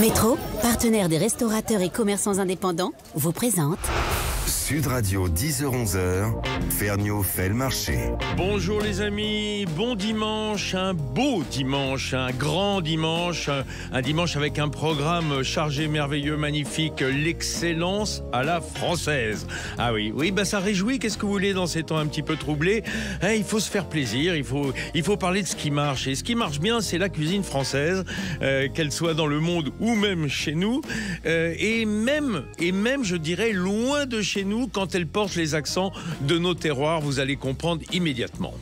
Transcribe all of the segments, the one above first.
Métro, partenaire des restaurateurs et commerçants indépendants, vous présente Sud Radio, 10h-11h, Ferniaud fait le marché. Bonjour les amis, bon dimanche, un beau dimanche, un grand dimanche, un dimanche avec un programme chargé, merveilleux, magnifique, l'excellence à la française. Ah oui, ça réjouit, qu'est-ce que vous voulez dans ces temps un petit peu troublés? Il faut se faire plaisir, il faut parler de ce qui marche. Et ce qui marche bien, c'est la cuisine française, qu'elle soit dans le monde ou même chez nous, et même, je dirais, loin de chez nous, quand elle porte les accents de nos terroirs, vous allez comprendre immédiatement.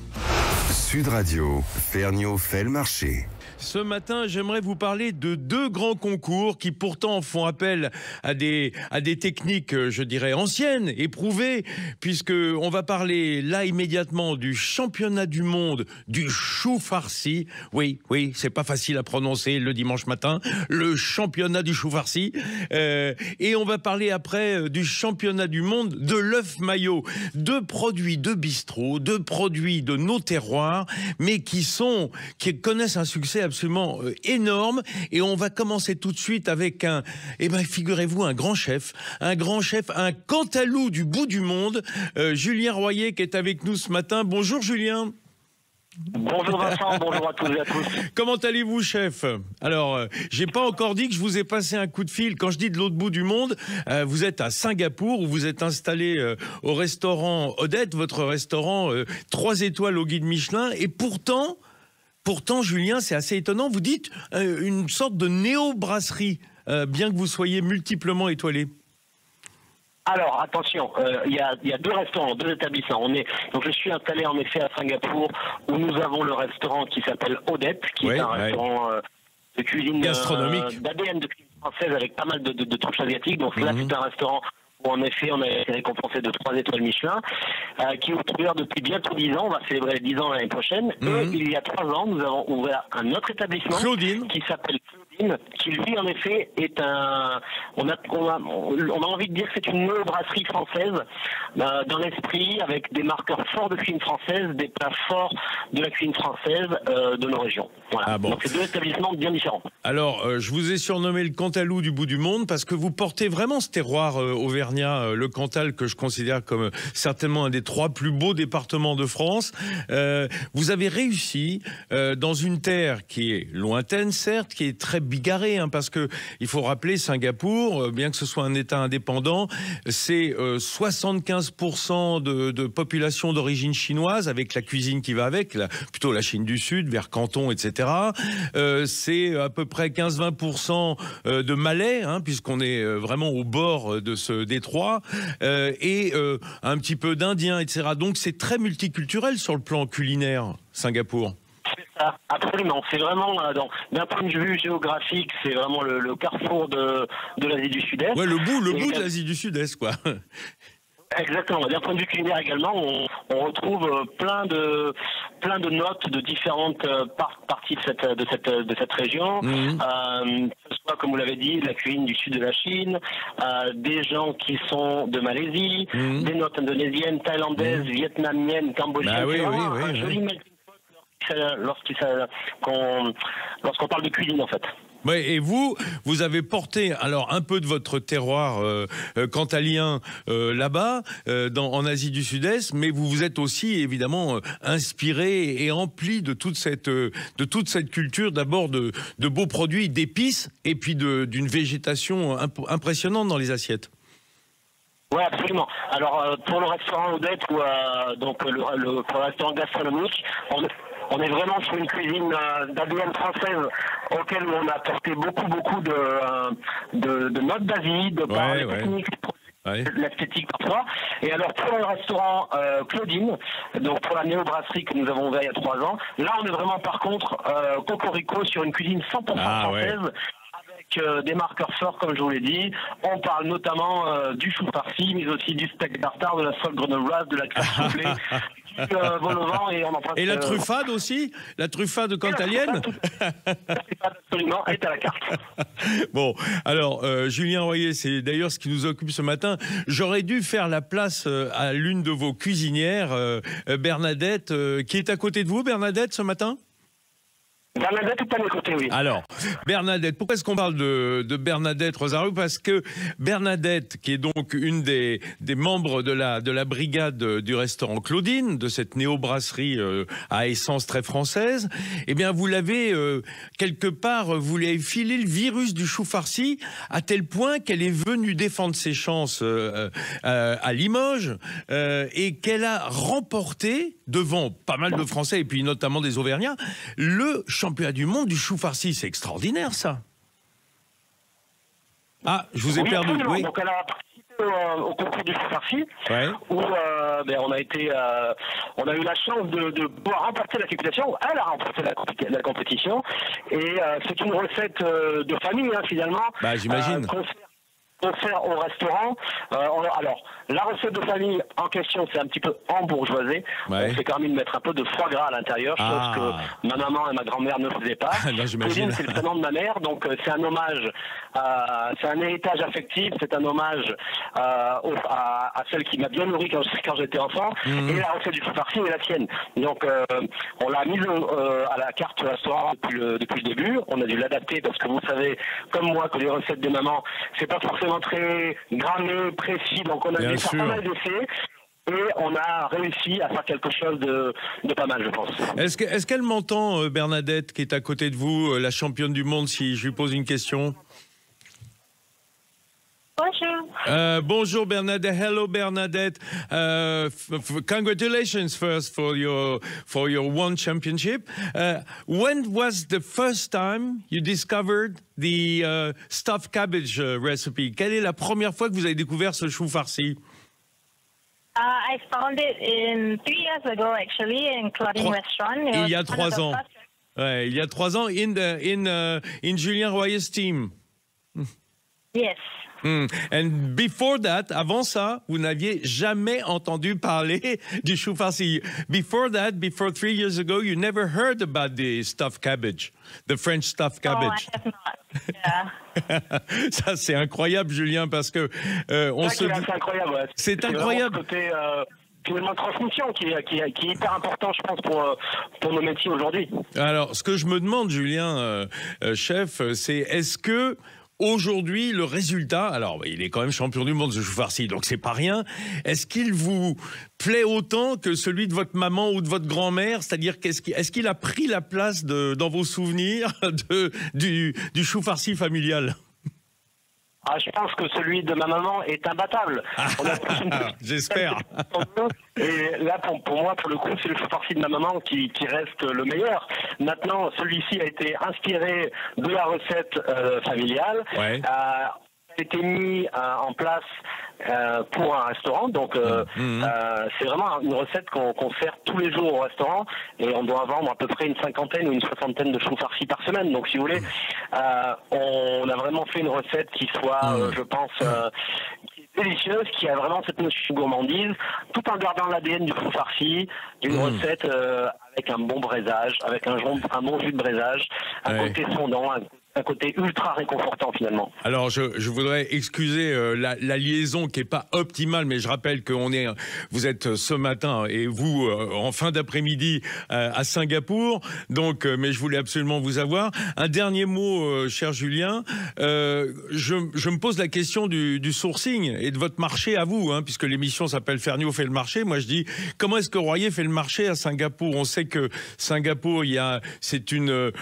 Sud Radio, Ferniaud fait le marché. Ce matin, j'aimerais vous parler de deux grands concours qui pourtant font appel à des techniques, je dirais, anciennes, éprouvées, puisque on va parler là immédiatement du championnat du monde du chou farci. Oui, c'est pas facile à prononcer le dimanche matin, le championnat du chou farci. Et on va parler après du championnat du monde de l'œuf maillot. Deux produits de bistrot, deux produits de nos terroirs, mais qui connaissent un succès absolument énorme. Et on va commencer tout de suite avec figurez-vous, un grand chef, un Cantalou du bout du monde, Julien Royer, qui est avec nous ce matin. Bonjour Julien. Bonjour Vincent, bonjour à tous et à tous. Comment allez-vous, chef? Alors, j'ai pas encore dit que je vous ai passé un coup de fil. Quand je dis de l'autre bout du monde, vous êtes à Singapour, où vous êtes installé au restaurant Odette, votre restaurant 3 étoiles au guide Michelin. Et pourtant, Julien, c'est assez étonnant. Vous dites une sorte de néo-brasserie, bien que vous soyez multiplement étoilé. Alors attention, il y a deux restaurants, deux établissements. Donc je suis installé en effet à Singapour, où nous avons le restaurant qui s'appelle Odette, qui est un restaurant de cuisine gastronomique, d'ADN de cuisine française avec pas mal de touches asiatiques. Donc là, c'est un restaurant où en effet on a été récompensé de 3 étoiles Michelin, qui est ouvert depuis bientôt 10 ans. On va célébrer les 10 ans l'année prochaine. Et il y a 3 ans, nous avons ouvert un autre établissement qui s'appelle Claudine, qui lui en effet est on a envie de dire que c'est une brasserie française, dans l'esprit, avec des marqueurs forts de cuisine française, des plats forts de la cuisine française de nos régions. Voilà. Ah bon. Donc c'est deux établissements bien différents. Alors je vous ai surnommé le Cantalou du bout du monde parce que vous portez vraiment ce terroir auvergnat, le Cantal, que je considère comme certainement un des 3 plus beaux départements de France. Vous avez réussi dans une terre qui est lointaine, certes, qui est très bigarrée, parce que il faut rappeler, Singapour, bien que ce soit un État indépendant, c'est 75% de population d'origine chinoise, avec la cuisine qui va avec, plutôt la Chine du Sud, vers Canton, etc. C'est à peu près 15-20% de Malais, puisqu'on est vraiment au bord de ce détroit, et un petit peu d'Indiens, etc. Donc c'est très multiculturel sur le plan culinaire, Singapour. C'est ça, absolument. C'est vraiment, d'un point de vue géographique, c'est vraiment le carrefour de l'Asie du Sud-Est. Ouais, le bout de l'Asie du Sud-Est, quoi. Exactement. D'un point de vue culinaire également, on retrouve plein de notes de différentes parties de cette région. Que ce soit, comme vous l'avez dit, la cuisine du sud de la Chine, des gens qui sont de Malaisie, des notes indonésiennes, thaïlandaises, vietnamiennes, cambodgiennes. Un joli melting pot lorsqu'on parle de cuisine, en fait. Ouais, et vous avez porté alors un peu de votre terroir cantalien là-bas, en Asie du Sud-Est, mais vous vous êtes aussi évidemment inspiré et empli de toute cette culture, d'abord de beaux produits, d'épices, et puis d'une végétation impressionnante dans les assiettes. Oui, absolument. Alors pour le restaurant Odette, pour le restaurant gastronomique, on est vraiment sur une cuisine d'ADN française auquel on a apporté beaucoup de notes d'Asie, de par les techniques, l'esthétique parfois. Et alors pour le restaurant Claudine, donc pour la néo-brasserie que nous avons ouvert il y a 3 ans, là on est vraiment par contre cocorico sur une cuisine 100% française. Avec des marqueurs forts, comme je vous l'ai dit. On parle notamment du chou farci, mais aussi du steak tartare, de la sole grenobloise, de la crème soufflée, du vol au vent, et on en passe. Et la truffade aussi? La truffade cantalienne? Absolument, est à la carte. Bon, alors, Julien Royer, c'est d'ailleurs ce qui nous occupe ce matin. J'aurais dû faire la place à l'une de vos cuisinières, Bernadette, qui est à côté de vous, Bernadette, ce matin? Bernadette est à mes côtés, oui. Alors, Bernadette, pourquoi est-ce qu'on parle de Bernadette Rosario? Parce que Bernadette, qui est donc une des membres de la brigade du restaurant Claudine, de cette néo-brasserie à essence très française, eh bien, vous l'avez, quelque part, vous lui avez filé le virus du chou farci, à tel point qu'elle est venue défendre ses chances à Limoges, et qu'elle a remporté, devant pas mal de Français, et puis notamment des Auvergnats, le championnat du monde du chou farci. C'est extraordinaire, ça. Ah, je vous ai perdu. Absolument. Oui. Donc elle a participé au concours du chou farci, Ouais. où on a eu la chance de pouvoir remporter la compétition. Elle a remporté la compétition, et c'est une recette de famille, hein, finalement. Bah, j'imagine. Qu'on sert au restaurant. Alors, la recette de famille en question, c'est un petit peu embourgeoisé. Ouais. On s'est permis de mettre un peu de foie gras à l'intérieur, chose que ma maman et ma grand-mère ne faisaient pas. Non, j'imagine. C'est le prénom de ma mère, donc c'est un hommage, c'est un héritage affectif, c'est un hommage à celle qui m'a bien nourri quand j'étais enfant, et la recette du chou farci est la sienne. Donc, on l'a mise à la carte restaurant depuis le début. On a dû l'adapter parce que vous savez, comme moi, que les recettes des mamans, c'est pas forcément très grammé, précis, donc on a dû faire pas mal d'essais, et on a réussi à faire quelque chose de pas mal, je pense. Est-ce qu'elle m'entend, Bernadette, qui est à côté de vous, la championne du monde, si je lui pose une question? Bonjour. Bonjour Bernadette. Hello Bernadette. Congratulations first for your one championship. When was the first time you discovered the stuffed cabbage recipe? Quelle est la première fois que vous avez découvert ce chou farci? I found it 3 years ago, actually, in Claudine Restaurant. Il y a 3 ans. Ouais, il y a 3 ans, in Julien Royer's team. Yes. And before that, avant ça, vous n'aviez jamais entendu parler du chou farci. Before that, before 3 years ago, you never heard about the stuffed cabbage, the French stuffed cabbage. Oh, I have not. Yeah. Ça, c'est incroyable, Julien, parce que C'est incroyable. Ouais. C'est incroyable. Côté finalement transmission qui est hyper important, je pense, pour nos métiers aujourd'hui. Alors, ce que je me demande, Julien, chef, c'est est-ce que aujourd'hui, le résultat, alors il est quand même champion du monde ce chou farci, donc c'est pas rien. Est-ce qu'il vous plaît autant que celui de votre maman ou de votre grand-mère? C'est-à-dire est-ce qu'il a pris la place dans vos souvenirs du chou farci familial? Je pense que celui de ma maman est imbattable. J'espère. Et là, pour moi, pour le coup, c'est le chou farci de ma maman qui reste le meilleur. Maintenant, celui-ci a été inspiré de la recette familiale. Ouais. A été mis en place pour un restaurant, donc c'est vraiment une recette qu'on sert tous les jours au restaurant, et on doit vendre à peu près une 50aine ou une 60aine de choux farcis par semaine. Donc si vous voulez, on a vraiment fait une recette qui soit, je pense, qui est délicieuse, qui a vraiment cette notion de gourmandise, tout en gardant l'ADN du chou farci, une recette avec un bon braisage, avec un bon jus de braisage, un côté fondant, un côté ultra réconfortant finalement. Alors je voudrais excuser la liaison qui est pas optimale, mais je rappelle que vous êtes ce matin et vous en fin d'après-midi à Singapour, donc mais je voulais absolument vous avoir. Un dernier mot, cher Julien, je me pose la question du sourcing et de votre marché à vous, hein, puisque l'émission s'appelle Ferniaud fait le marché. Moi je dis, comment est-ce que Royer fait le marché à Singapour? On sait que Singapour, c'est une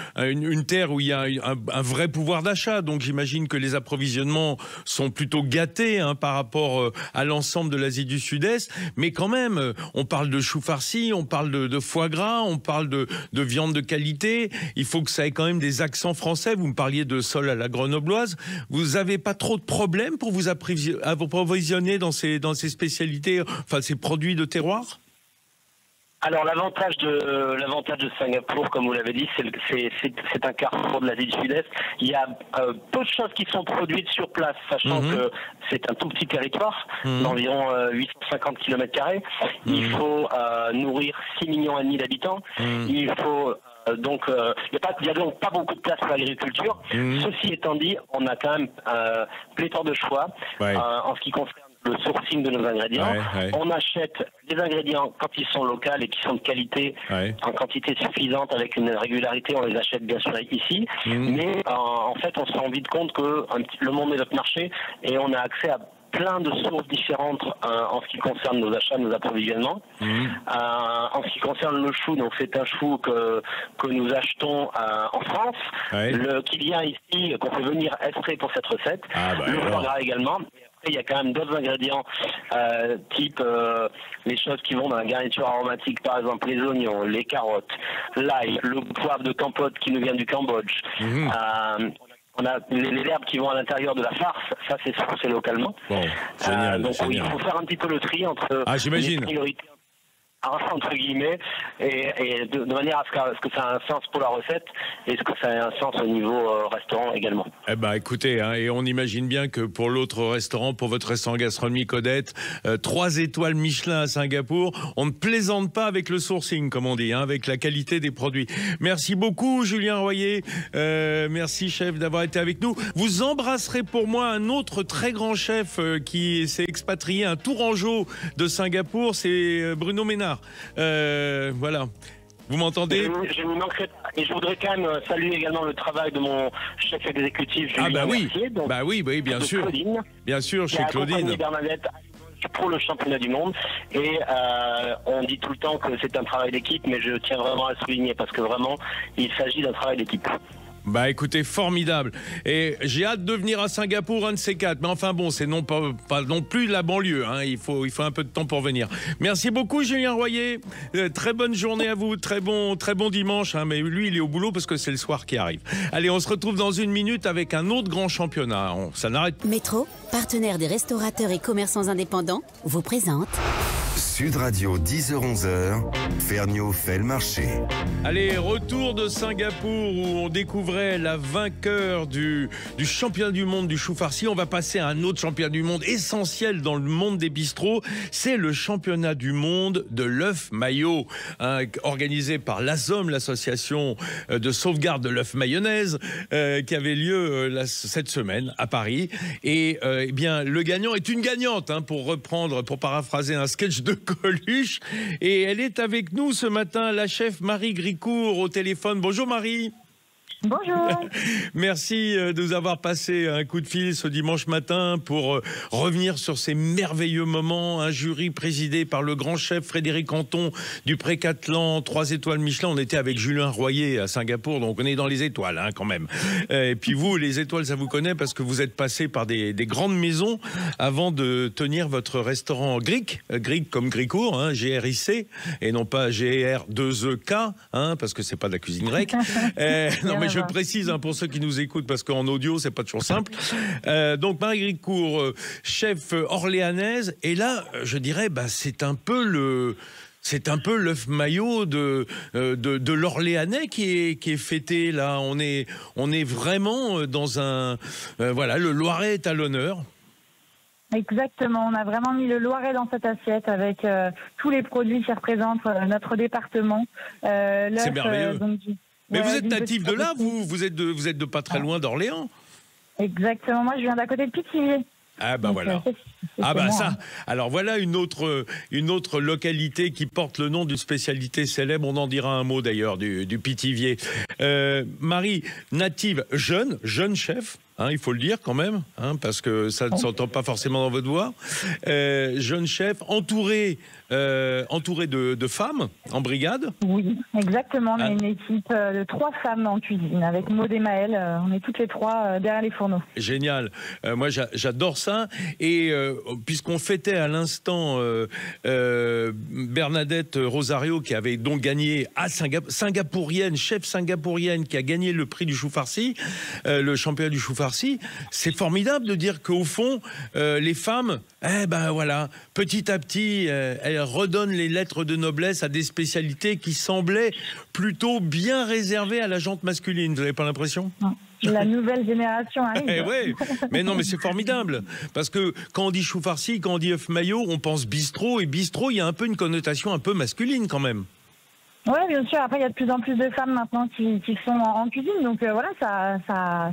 terre où il y a un vrai pouvoir d'achat, donc j'imagine que les approvisionnements sont plutôt gâtés par rapport à l'ensemble de l'Asie du Sud-Est, mais quand même, on parle de chou farci, on parle de foie gras, on parle de viande de qualité, il faut que ça ait quand même des accents français. Vous me parliez de sol à la grenobloise, vous avez pas trop de problèmes pour vous approvisionner dans ces spécialités, enfin ces produits de terroir? Alors l'avantage de Singapour, comme vous l'avez dit, c'est un carrefour de l'Asie du Sud-Est. Il y a peu de choses qui sont produites sur place, sachant que c'est un tout petit territoire, d'environ 850 km². Il faut nourrir 6,5 millions d'habitants. Il faut donc il n'y a donc pas beaucoup de place pour l'agriculture. Ceci étant dit, on a quand même pléthore de choix en ce qui concerne le sourcing de nos ingrédients. On achète des ingrédients quand ils sont locaux et qui sont de qualité, en quantité suffisante, avec une régularité. On les achète bien sûr ici. Mais en fait, on se rend vite compte que le monde est notre marché et on a accès à plein de sources différentes en ce qui concerne nos achats, nos approvisionnements. En ce qui concerne le chou, donc c'est un chou que nous achetons en France, qui vient ici, qu'on fait venir exprès pour cette recette. Le foie gras également. Il y a quand même d'autres ingrédients, type les choses qui vont dans la garniture aromatique, par exemple les oignons, les carottes, l'ail, le poivre de Campote qui nous vient du Cambodge. On a les herbes qui vont à l'intérieur de la farce, ça c'est sourcé localement. Bon, génial, donc il faut faire un petit peu le tri entre les priorités, entre guillemets, et de manière à ce que ça a un sens pour la recette et ce que ça a un sens au niveau restaurant également. Eh ben, écoutez, et on imagine bien que pour l'autre restaurant, pour votre restaurant gastronomique Odette, 3 étoiles Michelin à Singapour, on ne plaisante pas avec le sourcing, comme on dit, avec la qualité des produits. Merci beaucoup, Julien Royer. Merci, chef, d'avoir été avec nous. Vous embrasserez pour moi un autre très grand chef qui s'est expatrié, un Tourangeau de Singapour, c'est Bruno Ménard. Voilà. Vous m'entendez? Je ne manquerai pas. Et je voudrais quand même saluer également le travail de mon chef exécutif, Julien Mercier, oui, bien sûr. Claudine, bien sûr, chez Claudine. Bernadette pour le championnat du monde. Et on dit tout le temps que c'est un travail d'équipe, mais je tiens vraiment à le souligner parce que vraiment, il s'agit d'un travail d'équipe. Bah écoutez, formidable. Et j'ai hâte de venir à Singapour, un de ces 4. Mais enfin bon, c'est pas non plus la banlieue. Il faut un peu de temps pour venir. Merci beaucoup, Julien Royer. Très bonne journée à vous. Très bon dimanche. Mais lui, il est au boulot parce que c'est le soir qui arrive. Allez, on se retrouve dans une minute avec un autre grand championnat. Ça n'arrête pas. Métro, partenaire des restaurateurs et commerçants indépendants, vous présente Sud Radio, 10h-11h, Ferniaud fait le marché. Allez, retour de Singapour où on découvrait la vainqueur du championnat du monde du chou farci. On va passer à un autre championnat du monde essentiel dans le monde des bistrots. C'est le championnat du monde de l'œuf mayo, organisé par l'ASOM, l'association de sauvegarde de l'œuf mayonnaise, qui avait lieu cette semaine à Paris. Et eh bien, le gagnant est une gagnante, pour paraphraser un sketch de Coluche. Et elle est avec nous ce matin, la chef Marie Gricourt au téléphone. Bonjour Marie. Bonjour. Merci de nous avoir passé un coup de fil ce dimanche matin pour revenir sur ces merveilleux moments. Un jury présidé par le grand chef Frédéric Anton du Pré-Cattelan, 3 étoiles Michelin. On était avec Julien Royer à Singapour, donc on est dans les étoiles quand même. Et puis vous, les étoiles, ça vous connaît parce que vous êtes passé par des grandes maisons avant de tenir votre restaurant Gric comme Gricourt, G-R-I-C, et non pas G-R-2-E-K, parce que c'est pas de la cuisine grecque. Non mais je précise pour ceux qui nous écoutent parce qu'en audio c'est pas toujours simple. Donc Marie Gricourt, chef orléanaise, et là je dirais c'est un peu l'œuf mayo de l'Orléanais qui est fêté là. On est vraiment dans le Loiret est à l'honneur. Exactement, on a vraiment mis le Loiret dans cette assiette avec tous les produits qui représentent notre département. C'est merveilleux. Mais vous êtes natif de là, vous êtes de pas très loin d'Orléans. Exactement, moi je viens d'à côté de Pithiviers. Ah bah voilà. Ça. Alors voilà une autre localité qui porte le nom d'une spécialité célèbre. On en dira un mot d'ailleurs du Pithiviers. Marie, native, jeune chef. Il faut le dire quand même, parce que ça ne s'entend pas forcément dans votre voix. Jeune chef, entouré de femmes en brigade. Oui, exactement. On a une équipe de 3 femmes en cuisine avec Maud et Maëlle. On est toutes les 3 derrière les fourneaux. Génial. Moi, j'adore ça. Et puisqu'on fêtait à l'instant Bernadette Rosario, qui avait donc gagné chef singapourienne, qui a gagné le prix du chou farci, le championnat du chou farci. C'est formidable de dire qu'au fond, les femmes, petit à petit, elles redonnent les lettres de noblesse à des spécialités qui semblaient plutôt bien réservées à la gente masculine. Vous n'avez pas l'impression ? La nouvelle génération arrive. Oui, mais non, mais c'est formidable. Parce que quand on dit chou farci, quand on dit œuf mayo, on pense bistrot. Et bistrot, il y a un peu une connotation un peu masculine quand même. Oui, bien sûr. Après, il y a de plus en plus de femmes maintenant qui sont en cuisine. Donc ça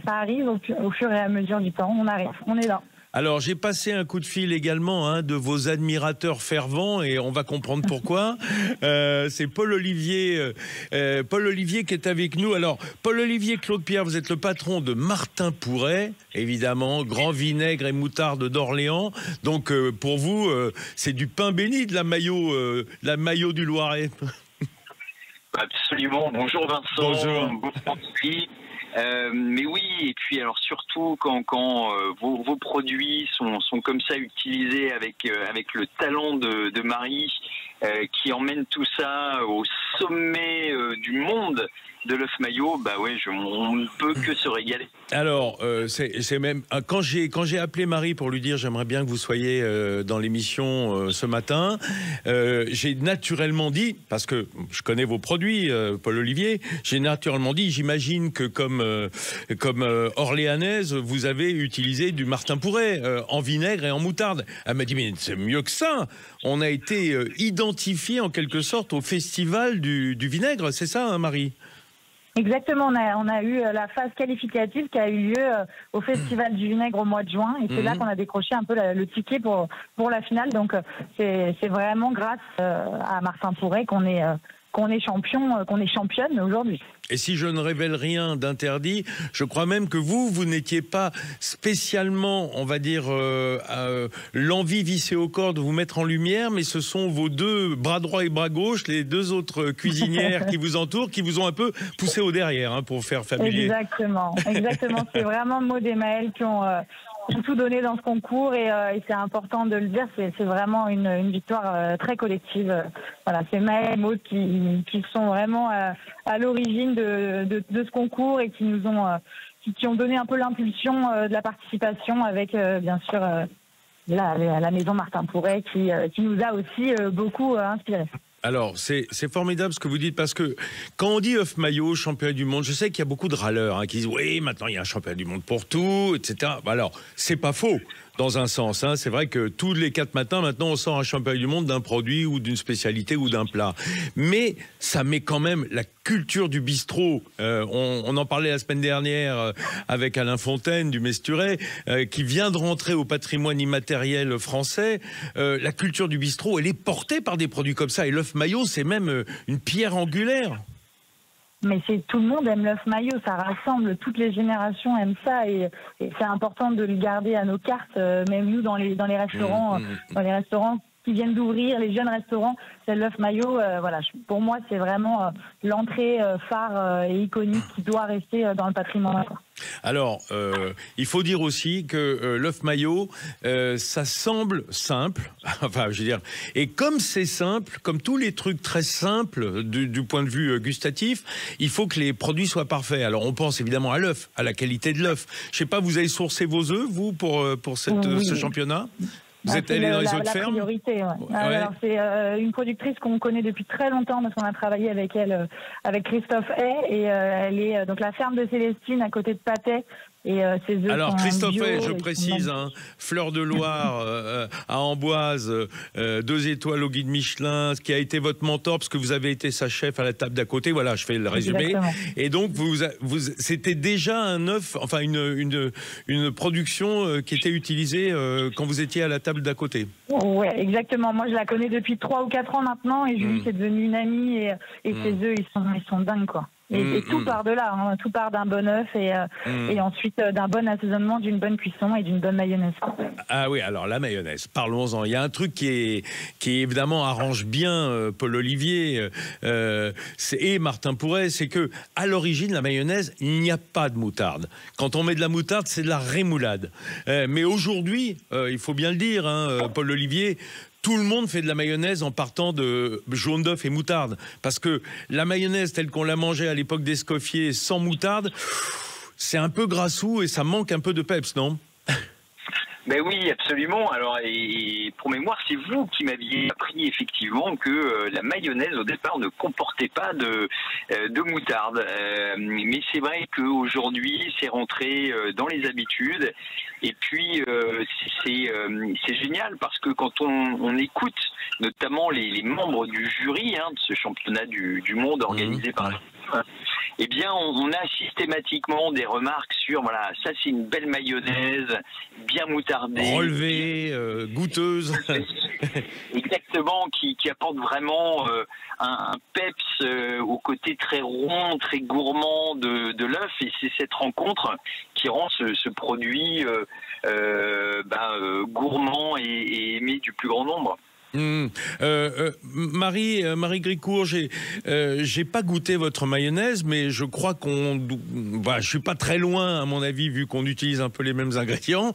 arrive au fur et à mesure du temps. On arrive, on est là. Alors, j'ai passé un coup de fil également de vos admirateurs fervents et on va comprendre pourquoi. C'est Paul-Olivier qui est avec nous. Alors, Paul-Olivier Claude-Pierre, vous êtes le patron de Martin Pourret, évidemment, grand vinaigre et moutarde d'Orléans. Donc, pour vous, c'est du pain béni de la maillot du Loiret. Absolument. Bonjour Vincent. Bonjour. Mais oui, et puis alors surtout quand vos produits sont comme ça utilisés avec le talent de Marie qui emmène tout ça au sommet du monde de l'œuf maillot, bah ouais, on ne peut que se régaler. Alors, c'est même quand j'ai appelé Marie pour lui dire j'aimerais bien que vous soyez dans l'émission ce matin, j'ai naturellement dit, parce que je connais vos produits, Paul-Olivier, j'ai naturellement dit, j'imagine que comme Orléanaise, vous avez utilisé du Martin Pourret en vinaigre et en moutarde. Elle m'a dit mais c'est mieux que ça. On a été identifié en quelque sorte au festival du vinaigre, c'est ça, hein, Marie? Exactement, on a eu la phase qualificative qui a eu lieu au Festival du Vinaigre au mois de juin et c'est là qu'on a décroché un peu le ticket pour la finale. Donc c'est vraiment grâce à Martin Pourret qu'on est champion, qu'on est championne aujourd'hui. Et si je ne révèle rien d'interdit, je crois même que vous n'étiez pas spécialement, on va dire, l'envie vissée au corps de vous mettre en lumière, mais ce sont vos deux bras droit et bras gauche, les deux autres cuisinières qui vous entourent, qui vous ont un peu poussé au derrière pour faire familier. Exactement. C'est vraiment Maud et Maëlle qui ont tout donné dans ce concours et c'est important de le dire, c'est vraiment une victoire très collective. Voilà, c'est Maëlle et Maud qui sont vraiment à l'origine de ce concours et qui nous ont qui ont donné un peu l'impulsion de la participation avec bien sûr la maison Martin Pourret qui nous a aussi beaucoup inspirés. Alors, c'est formidable ce que vous dites, parce que quand on dit œuf maillot, championnat du monde, je sais qu'il y a beaucoup de râleurs qui disent « Oui, maintenant il y a un championnat du monde pour tout, etc. » Alors, c'est pas faux, dans un sens. C'est vrai que tous les 4 matins, maintenant, on sort un championnat du monde d'un produit ou d'une spécialité ou d'un plat. Mais ça met quand même la culture du bistrot. On en parlait la semaine dernière avec Alain Fontaine du Mesturet, qui vient de rentrer au patrimoine immatériel français. La culture du bistrot, elle est portée par des produits comme ça. Et l'œuf maillot, c'est même une pierre angulaire. Mais tout le monde aime l'œuf maillot, ça rassemble, toutes les générations aiment ça et c'est important de le garder à nos cartes, même nous dans les restaurants, dans les restaurants qui viennent d'ouvrir, les jeunes restaurants, c'est l'œuf maillot. Voilà, pour moi c'est vraiment l'entrée phare et iconique qui doit rester dans le patrimoine. Alors, il faut dire aussi que l'œuf maillot, ça semble simple, enfin, je veux dire, et comme c'est simple, comme tous les trucs très simples du point de vue gustatif, il faut que les produits soient parfaits. Alors, on pense évidemment à l'œuf, à la qualité de l'œuf. Je sais pas, vous avez sourcé vos œufs, vous, pour ce championnat? Vous êtes allé dans les autres fermes? Priorité, ouais. Alors, c'est une productrice qu'on connaît depuis très longtemps parce qu'on a travaillé avec elle, avec Christophe Hay, et elle est donc la ferme de Célestine à côté de Patay. Et ses œufs. Alors Christophe Hay, je précise, Fleur de Loire à Amboise, 2 étoiles au guide Michelin, qui a été votre mentor parce que vous avez été sa chef à la table d'à côté. Voilà, je fais le résumé. Exactement. Et donc c'était déjà un œuf, enfin une production qui était utilisée quand vous étiez à la table d'à côté. Ouais, exactement. Moi, je la connais depuis 3 ou 4 ans maintenant, et Julie, c'est devenu une amie, et ses œufs, ils sont dingues, quoi. Et tout part de là, tout part d'un bon œuf et ensuite d'un bon assaisonnement, d'une bonne cuisson et d'une bonne mayonnaise. Ah oui, alors la mayonnaise, parlons-en. Il y a un truc qui évidemment arrange bien Paul-Olivier et Martin Pourret, c'est que à l'origine, la mayonnaise, il n'y a pas de moutarde. Quand on met de la moutarde, c'est de la rémoulade. Mais aujourd'hui, il faut bien le dire, Paul-Olivier, tout le monde fait de la mayonnaise en partant de jaune d'œuf et moutarde. Parce que la mayonnaise telle qu'on l'a mangée à l'époque d'Escoffier sans moutarde, c'est un peu grassou et ça manque un peu de peps, non? Ben oui, absolument. Alors, et pour mémoire, c'est vous qui m'aviez appris effectivement que la mayonnaise au départ ne comportait pas de moutarde. Mais c'est vrai qu'aujourd'hui, c'est rentré dans les habitudes. Et puis, c'est génial parce que quand on écoute notamment les membres du jury de ce championnat du monde organisé par eh bien, on a systématiquement des remarques sur, voilà, ça c'est une belle mayonnaise, bien moutardée. Relevée, goûteuse. Exactement, qui apporte vraiment un peps au côté très rond, très gourmand de l'œuf, et c'est cette rencontre qui rend ce produit gourmand et aimé du plus grand nombre. Marie Gricourt, j'ai pas goûté votre mayonnaise, mais je crois je suis pas très loin à mon avis, vu qu'on utilise un peu les mêmes ingrédients.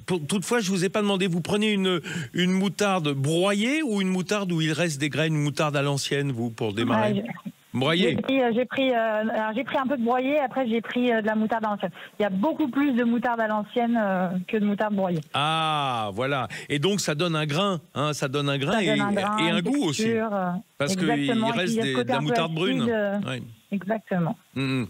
Toutefois, je vous ai pas demandé, vous prenez une moutarde broyée ou une moutarde où il reste des graines, une moutarde à l'ancienne, vous, pour démarrer? Broyé. J'ai pris un peu de broyé, après j'ai pris de la moutarde à l'ancienne. Il y a beaucoup plus de moutarde à l'ancienne que de moutarde broyée. Ah, voilà. Et donc ça donne un grain, hein, ça donne un grain et un goût aussi. Parce qu'il reste de la moutarde brune. Ouais. Exactement.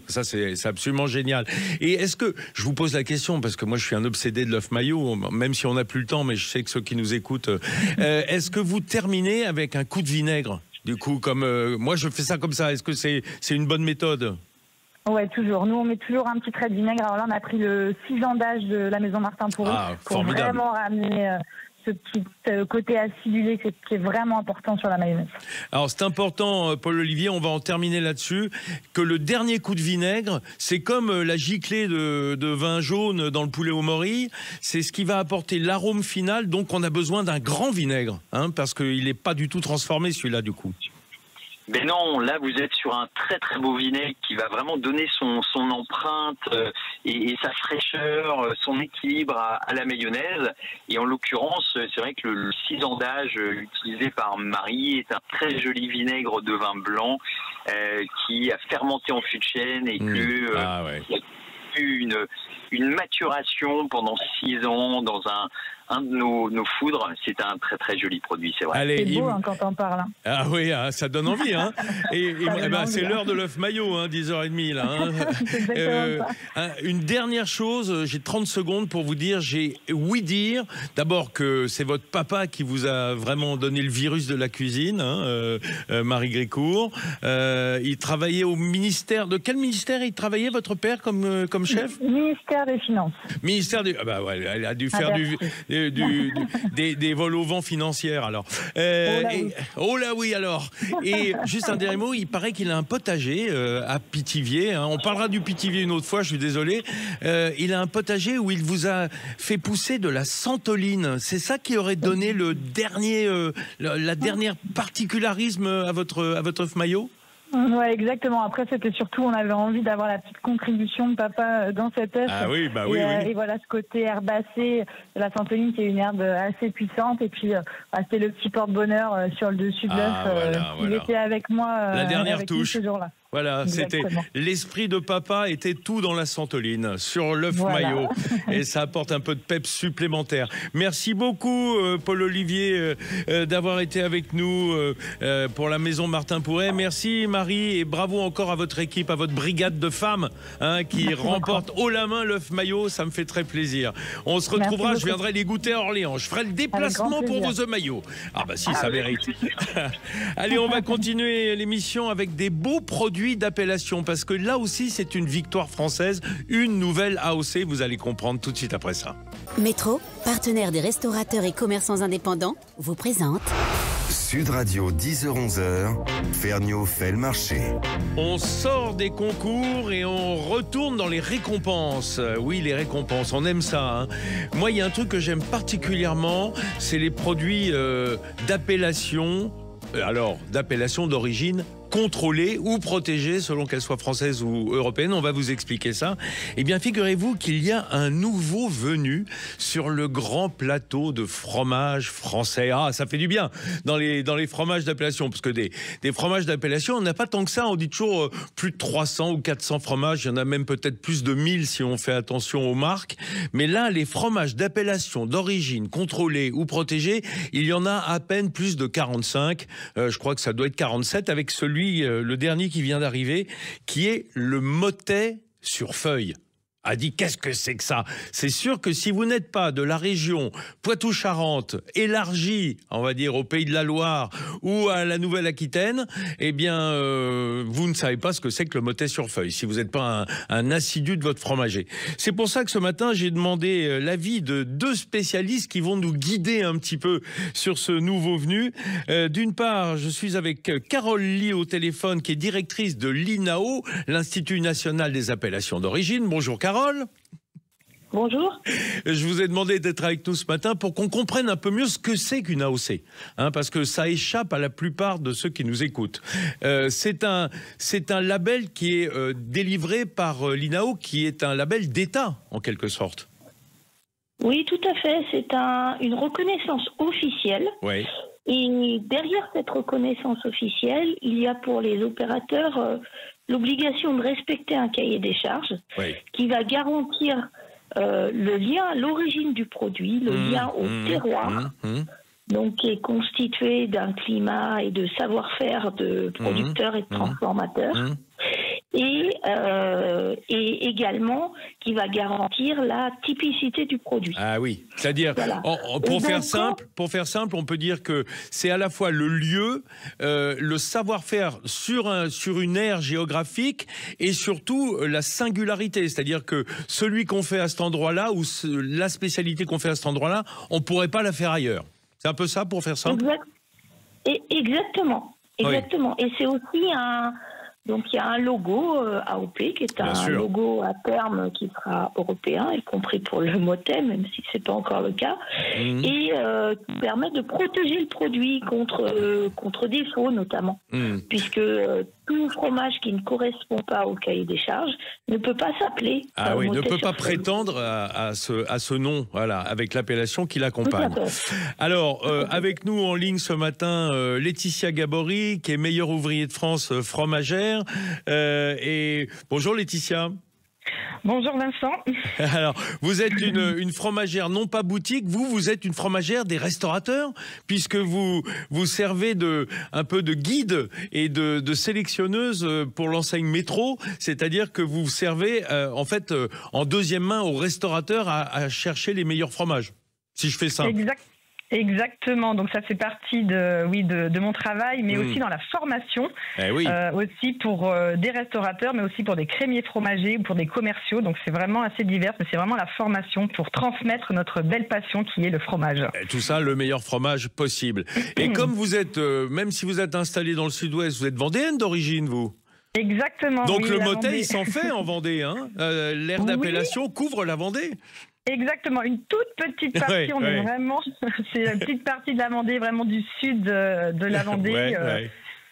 Ça, c'est absolument génial. Et est-ce que, je vous pose la question, parce que moi je suis un obsédé de l'œuf maillot, même si on n'a plus le temps, mais je sais que ceux qui nous écoutent, est-ce que vous terminez avec un coup de vinaigre? Du coup, comme moi, je fais ça comme ça. Est-ce que c'est une bonne méthode? Ouais, toujours. Nous, on met toujours un petit trait de vinaigre. Alors là, on a pris le 6 ans d'âge de la maison Martin Pourret pour vraiment ramener ce petit côté acidulé qui est vraiment important sur la mayonnaise. Alors, c'est important, Paul-Olivier, on va en terminer là-dessus, que le dernier coup de vinaigre, c'est comme la giclée de vin jaune dans le poulet au mori, c'est ce qui va apporter l'arôme final, donc on a besoin d'un grand vinaigre, hein, parce qu'il n'est pas du tout transformé, celui-là, du coup. Mais non, là vous êtes sur un très très beau vinaigre qui va vraiment donner son empreinte et sa fraîcheur, son équilibre à la mayonnaise. Et en l'occurrence, c'est vrai que le 6 ans d'âge utilisé par Marie est un très joli vinaigre de vin blanc qui a fermenté en fût de chêne et il a eu une maturation pendant 6 ans dans un de nos foudres. C'est un très très joli produit, c'est vrai. Allez, c'est beau quand on parle. Ah oui, ça donne envie. Hein. C'est l'heure de l'œuf maillot, 10h30 là. Une dernière chose, j'ai 30 secondes pour vous dire, j'ai ouï dire d'abord que c'est votre papa qui vous a vraiment donné le virus de la cuisine, Marie Gricourt. Il travaillait au ministère. De quel ministère il travaillait, votre père, comme chef? Ministère des Finances. Ministère du... elle a dû faire des vols au vent financières, alors. Oh là oui, alors. Et juste un dernier mot, il paraît qu'il a un potager à Pithiviers. Hein. On parlera du Pithiviers une autre fois, je suis désolé. Il a un potager où il vous a fait pousser de la santoline. C'est ça qui aurait donné la dernière particularisme à votre œuf maillot? Ouais, exactement. Après, c'était surtout, on avait envie d'avoir la petite contribution de papa dans cet œuf. Ah oui, oui. Et voilà, ce côté herbacé, la santoline qui est une herbe assez puissante. Et puis, c'était le petit porte-bonheur sur le dessus de l'œuf. Il était avec moi. La dernière touche. Ce jour-là. Voilà, c'était l'esprit de papa était tout dans la santoline, sur l'œuf maillot, et ça apporte un peu de peps supplémentaire. Merci beaucoup, Paul-Olivier, d'avoir été avec nous pour la maison Martin Pourret. Merci, Marie, et bravo encore à votre équipe, à votre brigade de femmes qui remporte haut la main l'œuf maillot. Ça me fait très plaisir. On se retrouvera, je viendrai les goûter à Orléans. Je ferai le déplacement pour vos œufs maillots. Ah bah si, ça mérite. Allez, on va continuer l'émission avec des beaux produits d'appellation, parce que là aussi c'est une victoire française, une nouvelle AOC, vous allez comprendre tout de suite après ça. Métro, partenaire des restaurateurs et commerçants indépendants, vous présente Sud Radio 10h-11h, Ferniaud fait le marché. On sort des concours et on retourne dans les récompenses. Oui, les récompenses, on aime ça. Hein. Moi, il y a un truc que j'aime particulièrement, c'est les produits d'appellation, d'appellation d'origine contrôlée ou protégée, selon qu'elle soit française ou européenne. On va vous expliquer ça. Eh bien, figurez-vous qu'il y a un nouveau venu sur le grand plateau de fromage français. Ah, ça fait du bien dans les fromages d'appellation, parce que des fromages d'appellation, on n'a pas tant que ça. On dit toujours plus de 300 ou 400 fromages. Il y en a même peut-être plus de 1000 si on fait attention aux marques. Mais là, les fromages d'appellation d'origine contrôlée ou protégée, il y en a à peine plus de 45. Je crois que ça doit être 47 avec celui le dernier qui vient d'arriver, qui est le Motet sur feuille. a dit qu'est-ce que c'est que ça? C'est sûr que si vous n'êtes pas de la région Poitou-Charentes, élargie, on va dire, au Pays de la Loire ou à la Nouvelle-Aquitaine, eh bien, vous ne savez pas ce que c'est que le motet sur feuille, si vous n'êtes pas un assidu de votre fromager. C'est pour ça que ce matin, j'ai demandé l'avis de 2 spécialistes qui vont nous guider un petit peu sur ce nouveau venu. D'une part, je suis avec Carole Ly au téléphone, qui est directrice de l'INAO, l'Institut national des appellations d'origine. Bonjour Carole. Bonjour. Je vous ai demandé d'être avec nous ce matin pour qu'on comprenne un peu mieux ce que c'est qu'une AOC, hein, parce que ça échappe à la plupart de ceux qui nous écoutent. C'est un label qui est délivré par l'INAO, qui est un label d'État, en quelque sorte. Oui, tout à fait. C'est une reconnaissance officielle. Oui. Et derrière cette reconnaissance officielle, il y a pour les opérateurs l'obligation de respecter un cahier des charges qui va garantir le lien à l'origine du produit, le lien au terroir, donc qui est constitué d'un climat et de savoir-faire de producteurs et de transformateurs. Et également qui va garantir la typicité du produit. Ah oui, c'est-à-dire, voilà. Pour faire simple, on peut dire que c'est à la fois le lieu, le savoir-faire sur une aire géographique et surtout la singularité, c'est-à-dire que celui qu'on fait à cet endroit-là ou la spécialité qu'on fait à cet endroit-là, on ne pourrait pas la faire ailleurs. C'est un peu ça pour faire simple. Exactement. Oui. Et c'est aussi donc il y a un logo AOP qui est un logo à terme qui sera européen, y compris pour le motet, même si c'est pas encore le cas, et qui permet de protéger le produit contre défaut notamment, puisque tout fromage qui ne correspond pas au cahier des charges ne peut pas s'appeler. Ah oui, ne peut pas prétendre à ce nom, voilà, avec l'appellation qui l'accompagne. Alors, avec nous en ligne ce matin, Laetitia Gabory, qui est meilleure ouvrier de France fromagère. Et bonjour Laetitia. Bonjour Vincent. Alors, vous êtes une fromagère non pas boutique, vous êtes une fromagère des restaurateurs, puisque vous servez un peu de guide et de sélectionneuse pour l'enseigne Métro, c'est-à-dire que vous servez en fait en deuxième main aux restaurateurs à chercher les meilleurs fromages, si je fais simple. Exactement, donc ça fait partie de mon travail, mais aussi dans la formation, aussi pour des restaurateurs, mais aussi pour des crémiers fromagers ou pour des commerciaux, donc c'est vraiment assez divers, mais c'est vraiment la formation pour transmettre notre belle passion qui est le fromage. Et tout ça, le meilleur fromage possible. Et comme vous êtes, même si vous êtes installé dans le sud-ouest, vous êtes vendéenne d'origine, vous? Exactement. Donc le motet, il s'en fait en Vendée, hein. L'aire d'appellation couvre la Vendée. Exactement, une toute petite partie, on est vraiment, c'est une petite partie de la Vendée, vraiment du sud de la Vendée.